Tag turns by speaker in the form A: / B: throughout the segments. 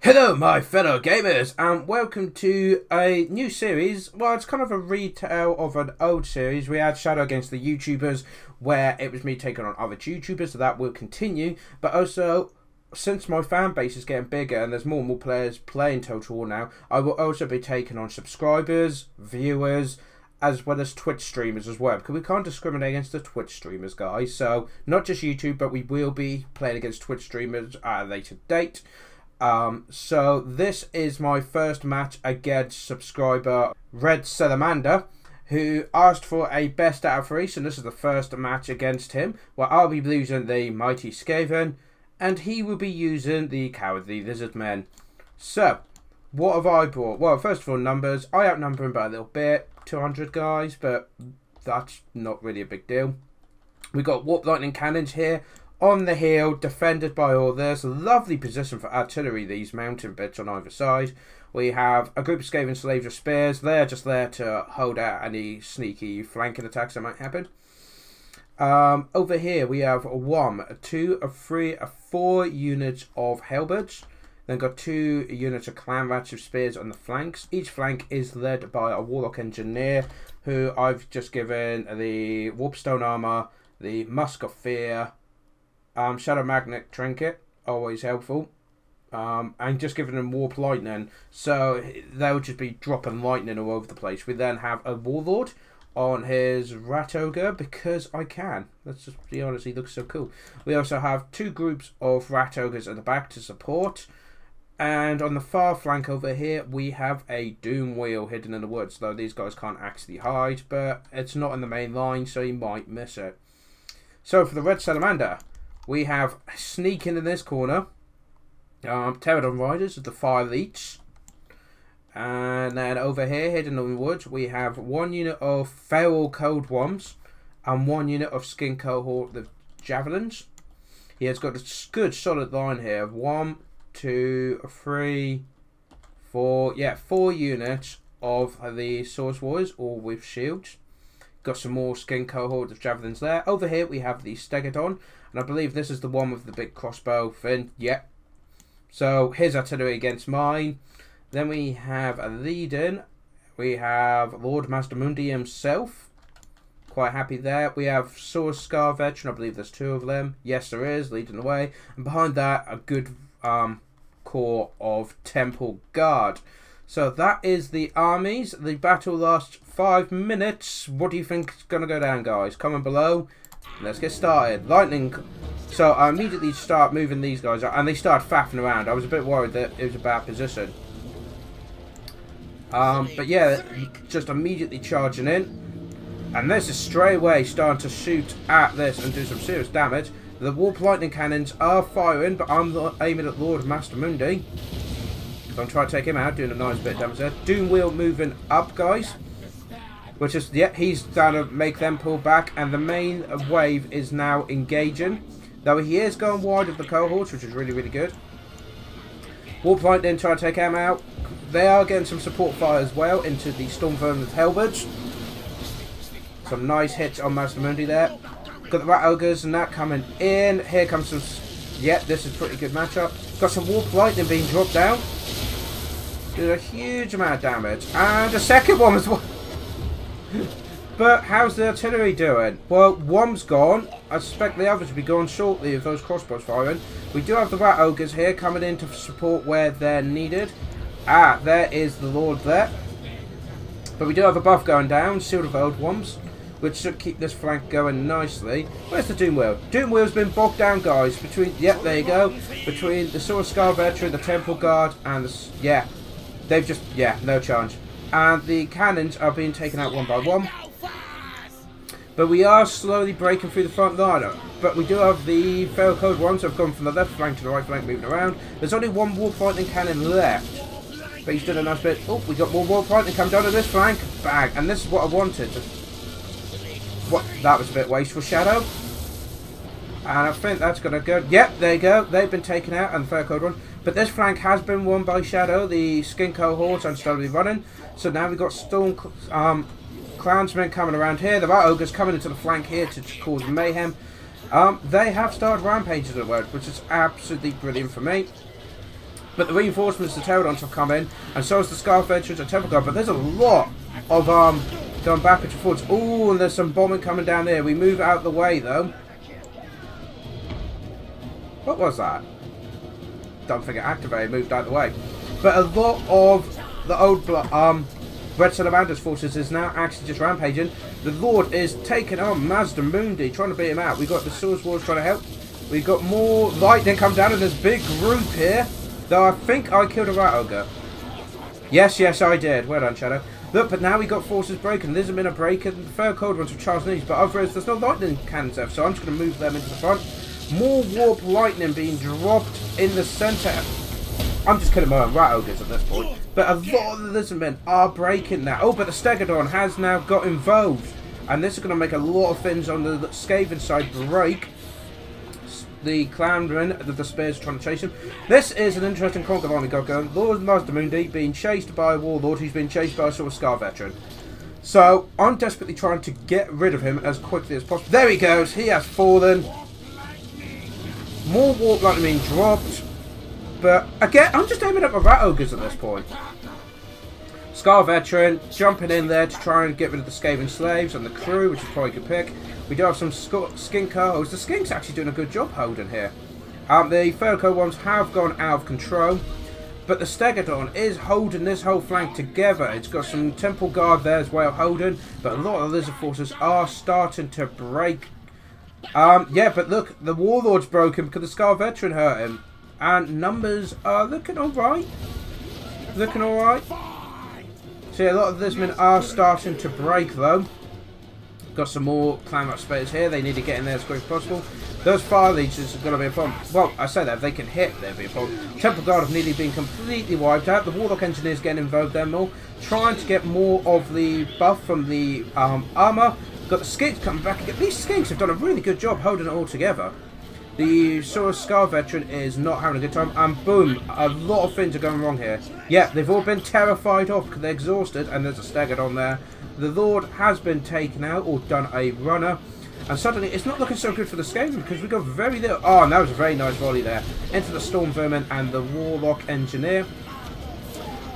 A: Hello my fellow gamers and welcome to a new series. Well, it's kind of a retell of an old series. We had Shadow against the YouTubers where it was me taking on other YouTubers, so that will continue. But also, since my fan base is getting bigger and there's more and more players playing Total War now, I will also be taking on subscribers, viewers, as well as Twitch streamers as well, because we can't discriminate against the Twitch streamers, guys. So not just YouTube, but we will be playing against Twitch streamers at a later date. So this is my first match against subscriber Red Salamander, who asked for a best out of 3, so this is the first match against him, where I'll be using the mighty Skaven, and he will be using the cowardly Lizardmen. So, what have I brought? Well, first of all, numbers. I outnumber him by a little bit, 200 guys, but that's not really a big deal. We got warp lightning cannons here on the hill, defended by all this. Lovely position for artillery, these mountain bits on either side. We have a group of Skaven slaves with spears. They're just there to hold out any sneaky flanking attacks that might happen. Over here we have 1, 2, 3, 4 units of halberds. Then got 2 units of clan rats with spears on the flanks. Each flank is led by a warlock engineer, who I've just given the warpstone armor, the musk of fear, shadow magnet trinket, always helpful, and just giving them warp lightning, so they'll just be dropping lightning all over the place. We then have a warlord on his rat ogre, because I can. Let's just be honest, he looks so cool. We also have 2 groups of rat ogres at the back to support, and on the far flank over here we have a doom wheel hidden in the woods, though these guys can't actually hide, but it's not in the main line, so you might miss it. So for the Red Salamander, we have sneaking in this corner, Pterodon Riders of the Fire Leech. And then over here, hidden in the woods, we have 1 unit of Feral Cold Worms and 1 unit of Skin Cohort of Javelins. He has got a good solid line here of 1, 2, 3, 4, yeah, 4 units of the Source Warriors, all with shields. Got some more Skin Cohort of Javelins there. Over here we have the Stegodon, and I believe this is the one with the big crossbow fin. Yep. So his artillery against mine. Then we have a lead-in. We have Lord Master Mundi himself. Quite happy there. We have Sword Scar Veteran. I believe there's 2 of them. Yes, there is, leading the way. And behind that, a good core of Temple Guard. So that is the armies. The battle lasts 5 minutes. What do you think is going to go down, guys? Comment below. Let's get started. Lightning. So I immediately start moving these guys out, and they start faffing around. I was a bit worried that it was a bad position. But yeah, just immediately charging in. And this is straight away starting to shoot at this and do some serious damage. The warp lightning cannons are firing, but I'm aiming at Lord Master Mundi. So I'm trying to take him out, doing a nice bit of damage there. Doom wheel moving up, guys. Which is, yeah, he's trying to make them pull back. And the main wave is now engaging. Though he is going wide of the cohorts, which is really, really good. Warp lightning trying to take him out. They are getting some support fire as well into the Storm Vermin's halberds. Some nice hits on Master Mundi there. Got the Rat Ogres and that coming in. Here comes some... Yeah, this is a pretty good matchup. Got some Warp Lightning being dropped down. Did a huge amount of damage. And a second one as well. But how's the artillery doing? Well, one's gone. I suspect the others will be gone shortly if those crossbows firing. We do have the Rat Ogres here coming in to support where they're needed. Ah, there is the Lord there. But we do have a buff going down, Shield of Old Ones, which should keep this flank going nicely. Where's the Doom Wheel? Doom Wheel's been bogged down, guys. Between, yep, there you go. Between the Sword Scar Veteran, the Temple Guard, and the, yeah, they've just, yeah, no chance. And the cannons are being taken out one by one. But we are slowly breaking through the front line. But we do have the Feral Cold Ones who have gone from the left flank to the right flank, moving around. There's only 1 warp lightning cannon left. But he's done a nice bit. Oh, we got more warp lightning come down to this flank. Bang. And this is what I wanted. What? That was a bit wasteful, Shadow. And I think that's going to go. Yep, there you go. They've been taken out, and the Feral Cold one. But this flank has been won by Shadow. The Skin Cohort are slowly running. So now we've got Storm Clansmen coming around here. The Rat Ogres coming into the flank here to cause mayhem. They have started rampages at work, which is absolutely brilliant for me. But the reinforcements, the pterodons have come in, and so is the Scarf Veterans and Temple Guard. But there's a lot of going backwards and forwards. Oh, and there's some bombing coming down there. We move out the way though. What was that? Don't think it activated. Moved out the way. But a lot of the old Red Salamander's forces is now actually just rampaging. The Lord is taking on Mazda Mundi, trying to beat him out. We got the Swords Wars trying to help. We got more lightning come down in this big group here. Though I think I killed a Rat Ogre. Yes, I did. Well done, Shadow. Look, but now we got forces breaking. Lizardmen are breaking. The third cold ones from Charles Needs, but otherwise there's no lightning cannons left, so I'm just going to move them into the front. More warp lightning being dropped in the centre. I'm just killing my own Rat Ogres at this point. But a lot of the Lizardmen are breaking now. Oh, but the Stegodon has now got involved. And this is going to make a lot of things on the Skaven side break. The Clownman, the Spears trying to chase him. This is an interesting conquer we got going. Lord Mazdamundi being chased by a Warlord who's been chased by a sort of Scar Veteran. So, I'm desperately trying to get rid of him as quickly as possible. There he goes. He has fallen. More warp lightning being dropped. But, again, I'm just aiming at my Rat Ogres at this point. Scar Veteran jumping in there to try and get rid of the Skaven slaves and the crew, which is probably a good pick. We do have some skink hoes. The skink's actually doing a good job holding here. The Furco ones have gone out of control, but the Stegodon is holding this whole flank together. It's got some Temple Guard there as well holding, but a lot of the Lizard forces are starting to break. Yeah, but look, the Warlord's broken because the Scar Veteran hurt him, and numbers are looking alright. Looking alright. See, a lot of the Lizardmen are starting to break though. Got some more clan up spares here. They need to get in there as quick as possible. Those fire leeches are going to be a problem. Well, I say that if they can hit, there'll be a problem. Temple Guard have nearly been completely wiped out. The Warlock Engineers getting involved there more. Trying to get more of the buff from the armour. Got the Skinks coming back again. These Skinks have done a really good job holding it all together. The Saurus Scar Veteran is not having a good time. And boom, a lot of things are going wrong here. Yeah, they've all been terrified off because they're exhausted. And there's a Stegodon there. The Lord has been taken out or done a runner. And suddenly it's not looking so good for the Skaven because we got very little. Oh, and that was a very nice volley there. Into the Storm Vermin and the Warlock Engineer.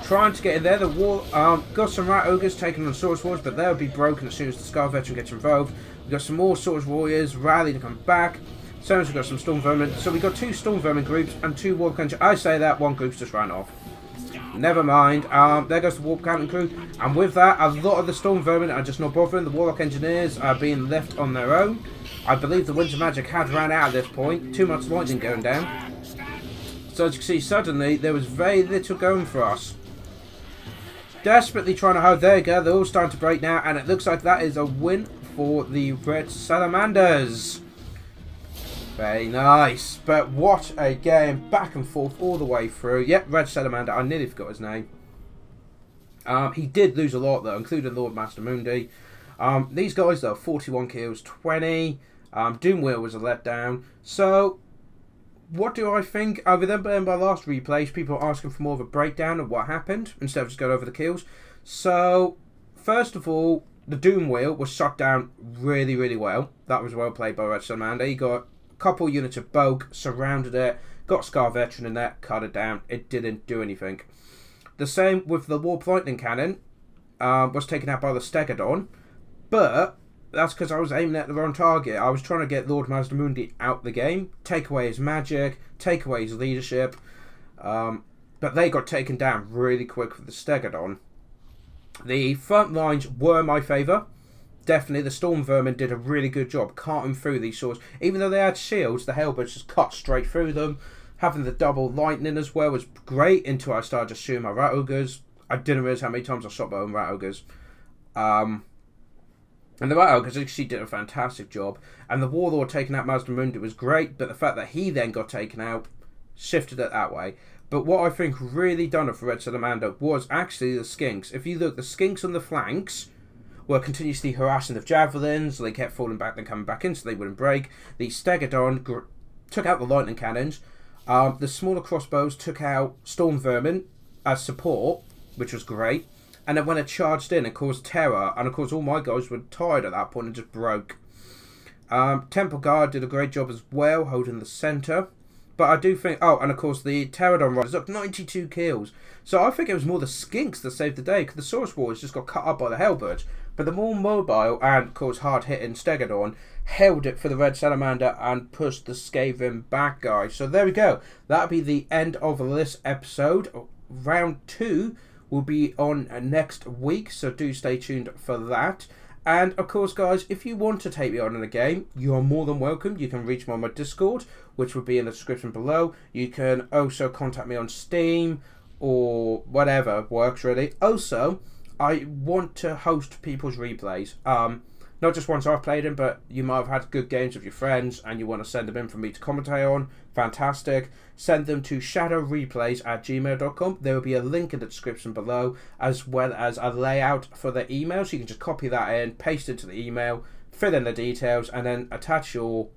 A: Trying to get in there. The got some Rat Ogres taking on Swords Wars, but they'll be broken as soon as the Scar Veteran gets involved. We've got some more Swords Warriors rally to come back. So we've got some Storm Vermin. So we've got 2 Storm Vermin groups and 2 Warlock Engineers. I say that one group's just ran off. Never mind. There goes the Warp Cannon crew. And with that, a lot of the Storm Vermin are just not bothering. The Warlock Engineers are being left on their own. I believe the Winter Magic had ran out at this point. Too much lightning going down. So as you can see, suddenly there was very little going for us. Desperately trying to hold. There you go. They're all starting to break now. And it looks like that is a win for the Red Salamanders. Very nice. But what a game. Back and forth all the way through. Yep, Red Salamander. I nearly forgot his name. He did lose a lot, though, including Lord Mazdamundi. These guys, though, 41 kills, 20. Doomwheel was a letdown. So, what do I think? I remember in my last replays, people were asking for more of a breakdown of what happened, instead of just going over the kills. So, first of all, the Doomwheel was shot down really, really well. That was well played by Red Salamander. He got couple units of Bogue, surrounded it, got Scar Veteran in there, cut it down. It didn't do anything. The same with the Warp Lightning Cannon, was taken out by the Stegodon, but that's because I was aiming at the wrong target. I was trying to get Lord Mazdamundi out the game, take away his magic, take away his leadership, but they got taken down really quick with the Stegodon. The front lines were my favour. Definitely, the Storm Vermin did a really good job cutting through these swords. Even though they had shields, the Hellbirds just cut straight through them. Having the double lightning as well was great until I started just shooting my Rat Ogres. I didn't realise how many times I shot my own Rat Ogres. And the Rat Ogres actually did a fantastic job. And the Warlord taking out Mazdamundi was great, but the fact that he then got taken out shifted it that way. But what I think really done it for Red Salamander was actually the Skinks. If you look, the Skinks on the flanks were continuously harassing the javelins. They kept falling back, then coming back in, so they wouldn't break. The Stegodon took out the lightning cannons. The smaller crossbows took out Storm Vermin as support, which was great. And then when it charged in, it caused terror. And of course, all my guys were tired at that point and just broke. Temple Guard did a great job as well, holding the centre. But I do think... Oh, and of course, the Pterodon Riders up 92 kills. So I think it was more the Skinks that saved the day, because the Saurus Warriors just got cut up by the Hellbirds. But the more mobile and, of course, hard-hitting Stegodon held it for the Red Salamander and pushed the Skaven back, guys. So there we go. That'll be the end of this episode. Round 2 will be on next week, so do stay tuned for that. And of course, guys, if you want to take me on in a game, you are more than welcome. You can reach me on my Discord, which will be in the description below. You can also contact me on Steam or whatever works, really. Also, I want to host people's replays. Not just ones I've played in, but you might have had good games with your friends and you want to send them in for me to commentate on. Fantastic. Send them to ShadowReplays@gmail.com. There will be a link in the description below, as well as a layout for the email. So you can just copy that in, paste it into the email, fill in the details, and then attach your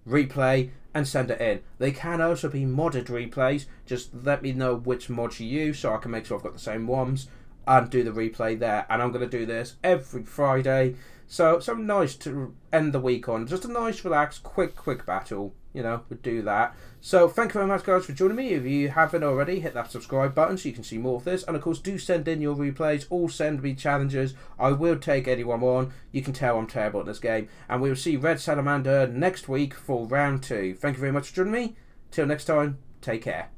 A: replay and send it in. They can also be modded replays. Just let me know which mods you use so I can make sure I've got the same ones and do the replay there. And I'm going to do this every Friday. So something nice to end the week on. Just a nice, relaxed, quick battle. You know, we'll do that. So thank you very much, guys, for joining me. If you haven't already, hit that subscribe button so you can see more of this. And of course, do send in your replays. All send me challenges. I will take anyone on. You can tell I'm terrible at this game. And we will see Red Salamander next week for round 2. Thank you very much for joining me. Till next time, take care.